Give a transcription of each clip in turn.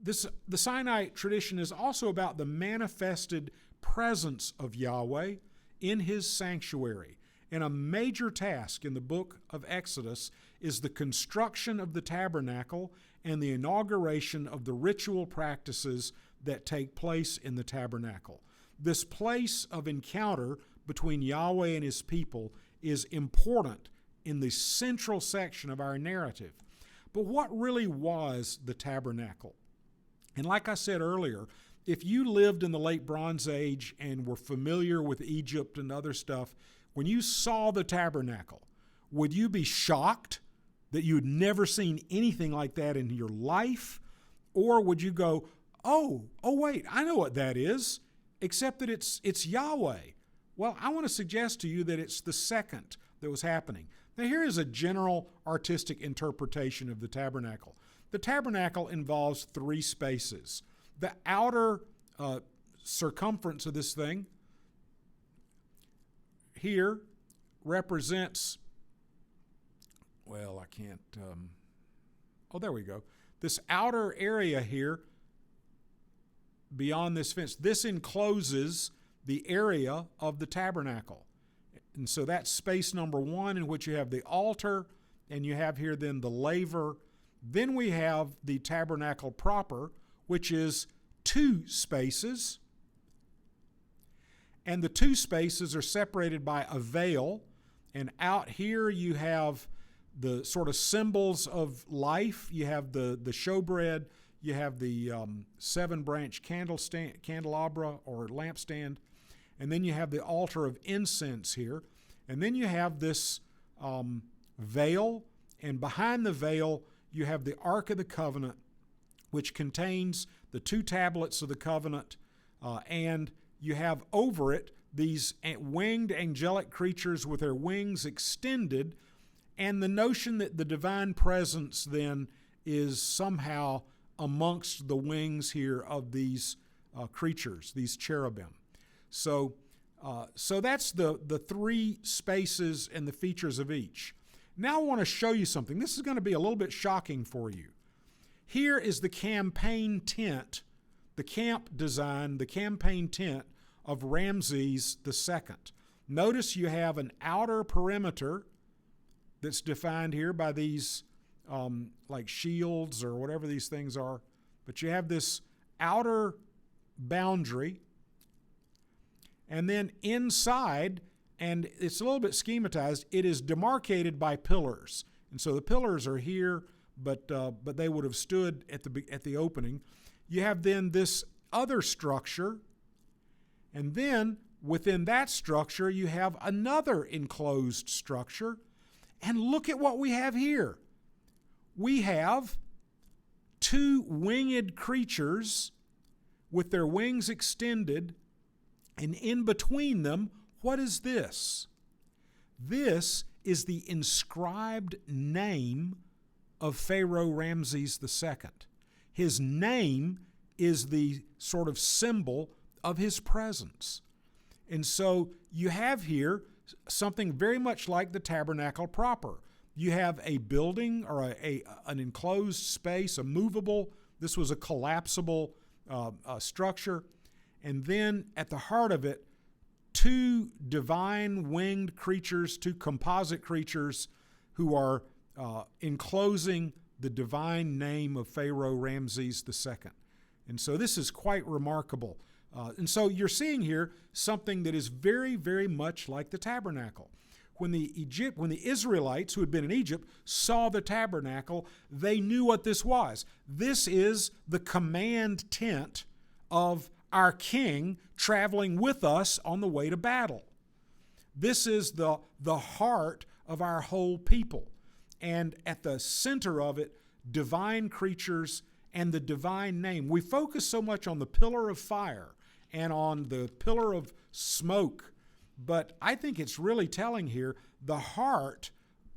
The Sinai tradition is also about the manifested presence of Yahweh in His sanctuary. And a major task in the book of Exodus is the construction of the tabernacle and the inauguration of the ritual practices that take place in the tabernacle. This place of encounter between Yahweh and His people is important in the central section of our narrative. But what really was the tabernacle? And like I said earlier, if you lived in the late Bronze Age and were familiar with Egypt and other stuff, when you saw the tabernacle, would you be shocked that you had never seen anything like that in your life? Or would you go, oh wait, I know what that is, except that it's Yahweh? Well, I want to suggest to you that it's the second that was happening. Now, here is a general artistic interpretation of the tabernacle. The tabernacle involves three spaces. The outer circumference of this thing here represents, well, I can't, there we go. This outer area here beyond this fence, this encloses the area of the tabernacle. And so that's space number one, in which you have the altar, and you have here then the laver. Then we have the tabernacle proper, which is two spaces. And the two spaces are separated by a veil. And out here you have the sort of symbols of life. You have the showbread. You have the 7-branch candelabra or lampstand. And then you have the altar of incense here. And then you have this veil. And behind the veil, you have the Ark of the Covenant, which contains the 2 tablets of the covenant. And you have over it these winged angelic creatures with their wings extended. And the notion that the divine presence then is somehow amongst the wings here of these creatures, these cherubim. So that's the three spaces and the features of each. Now I want to show you something. This is going to be a little bit shocking for you. Here is the campaign tent, the camp design, the campaign tent of Ramses II. Notice you have an outer perimeter that's defined here by these like shields or whatever these things are. But you have this outer boundary. And then inside, and it's a little bit schematized, it is demarcated by pillars. And so the pillars are here, but they would have stood at the opening. You have then this other structure, and then within that structure you have another enclosed structure. And look at what we have here. We have 2 winged creatures with their wings extended, and in between them, what is this? This is the inscribed name of Pharaoh Ramses II. His name is the sort of symbol of his presence. And so you have here something very much like the tabernacle proper. You have a building or an enclosed space, a movable, this was a collapsible structure. And then at the heart of it, 2 divine winged creatures, 2 composite creatures who are enclosing the divine name of Pharaoh Ramses II. And so this is quite remarkable. And so you're seeing here something that is very, very much like the tabernacle. When the Israelites who had been in Egypt saw the tabernacle, they knew what this was. This is the command tent of our king traveling with us on the way to battle. This is the heart of our whole people. And at the center of it, divine creatures and the divine name. We focus so much on the pillar of fire and on the pillar of smoke, but I think it's really telling here the heart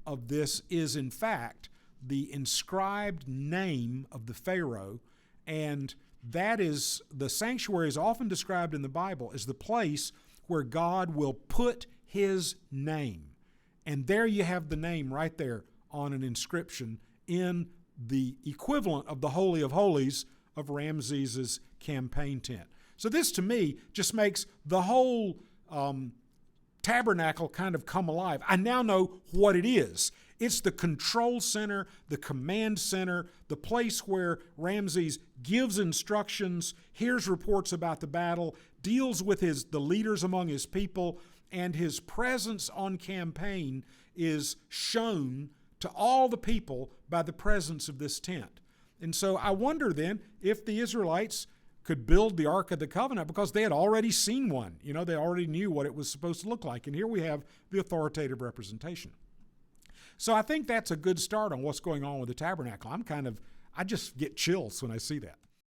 of this is in fact the inscribed name of the Pharaoh, and that is, the sanctuary is often described in the Bible as the place where God will put his name. And there you have the name right there on an inscription in the equivalent of the Holy of Holies of Ramses's campaign tent. So this, to me, just makes the whole tabernacle kind of come alive. I now know what it is. It's the control center, the command center, the place where Ramses gives instructions, hears reports about the battle, deals with the leaders among his people, and his presence on campaign is shown to all the people by the presence of this tent. And so I wonder then if the Israelites could build the Ark of the Covenant because they had already seen one. They already knew what it was supposed to look like. And here we have the authoritative representation. So I think that's a good start on what's going on with the tabernacle. I just get chills when I see that.